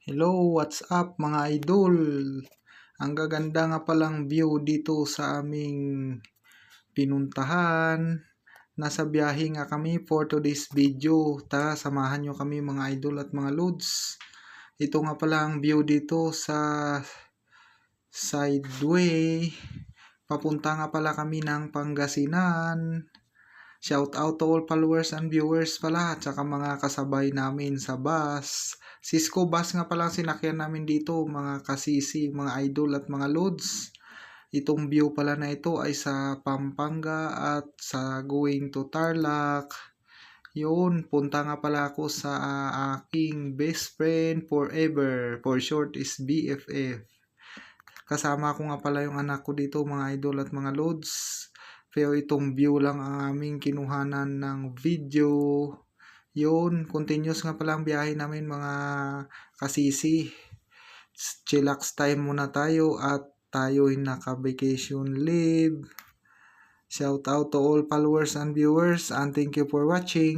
Hello, what's up mga idol? Ang gaganda nga palang view dito sa aming pinuntahan. Nasa biyahe nga kami for today's video. Tara, samahan nyo kami mga idol at mga lods. Ito nga pala ang view dito sa sideway. Papunta nga pala kami ng Pangasinan. Shout out to all followers and viewers pala at saka mga kasabay namin sa bus. Cisco bus nga pala sinakyan namin dito mga kasisi, mga idol at mga lods. Itong view pala na ito ay sa Pampanga at sa going to Tarlac. Yun, punta nga pala ako sa aking best friend forever. For short is BFF. Kasama ko nga pala yung anak ko dito mga idol at mga lods. Pero itong view lang ang aming kinuhanan ng video. Yun, continuous nga pala ang biyahe namin mga kasisi. Chillax time muna tayo at tayo'y naka-vacation leave. Shout out to all followers and viewers and thank you for watching.